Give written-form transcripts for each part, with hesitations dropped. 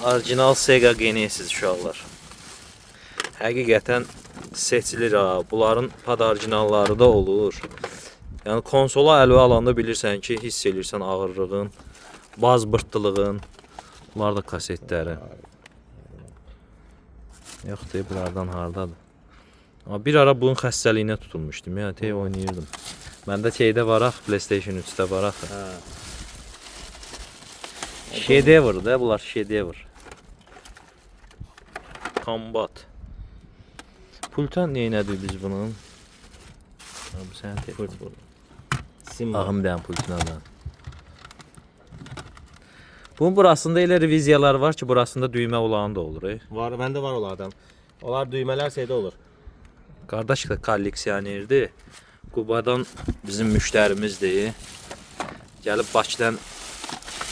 Orijinal Sega Genesis uşaqlar. Həqiqətən seçilir ha. Bunların pad orijinalları da olur. Yəni konsola əli alanda bilirsən ki, hiss edirsən ağırlığın, baz bırtlığın. Bunlar da kasetləri. Yoxdur, buradan hardadır? Amma bir ara bunun xəstəliyinə tutulmuşdum. Yəni tey oynayırdım. Məndə şeydə var ax, PlayStation 3-də var ax. Şedevr da, bunlar şedevr. Combat. Pultan neynədir biz bunun? Bu sənə telefon. Ağım deyən pultuna da. Bunun burasında elə reviziyalar var ki, burasında düymə olan da olur. Var, məndə var onlardan. Onlar düymələr şeydə olur. Qardaş da kolleksionerdir. Qubadan bizim müştərimizdir. Gəlib Bakıdan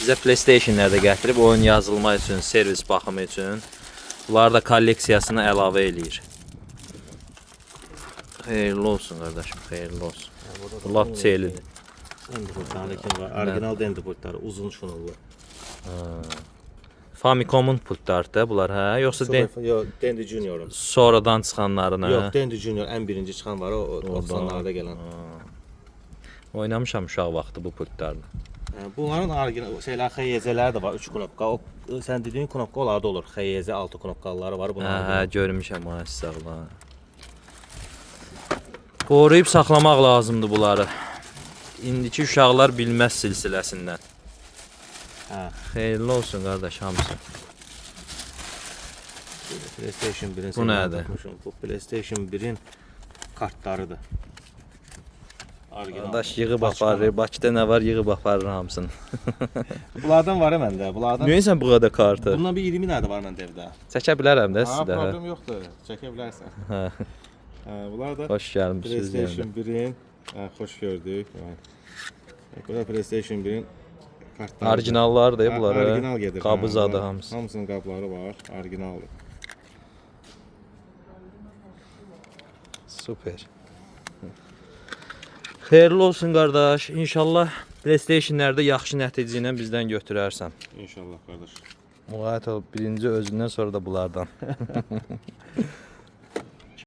bizə PlayStation-lər də gətirib oyun yazılma üçün, servis baxımı üçün. Bunlar da kolleksiyasına əlavə eləyir. Xeyirli olsun qardaşım, xeyirli olsun. Lap çeylidir. Dendipultlar var. Orijinal dendipultlar, uzun şunullu. Famicom'un pultları da bunlar, hə? Yoxsa Yox, Dendi Junior'un. sonradan çıxanlarına? Yox, Dendi Junior ən birinci çıxan var, o 90'larda gələn. Oynamışam uşaq vaxtı bu pultlarla. Bunların orijinal şeylər, XYZ-lər də var, 3 knopka. O sən dediyin knopka onlarda olur. XYZ 6 knopkaları var bunlar. Hə, görmüşəm ha, sağlar. Qoruyub saxlamaq lazımdır bunları. İndiki uşaqlar bilməz silsiləsindən. Hə. Xeyirli olsun qardaş hamısı. PlayStation 1'in Bu nədir? Bu PlayStation 1'in kartlarıdır. Qardaş yığıb aparır. Bakıda nə var yığıb aparır hamısını. Bunlardan var məndə. Bunlardan. Niyə sən bu qədər kartı? Bundan bir 20 nədir var məndə evdə? Çəkə bilərəm də Ha, sizdə. problem yoxdur. Çəkə bilərsən. Hə. Bunlar da Xoş gəlmisiniz. PlayStation 1'in xoş gördük. Bu da PlayStation 1'in kartları. Orijinallar da bunlar. Orijinal gedir. Qabı zadı hamısı. Hamısının qabları var. Orijinaldır. Super. Xeyirli olsun qardaş. İnşallah PlayStation-lərdə yaxşı nəticə ilə bizdən götürərsən. İnşallah qardaş. Müğayət ol, birinci özündən sonra da bunlardan.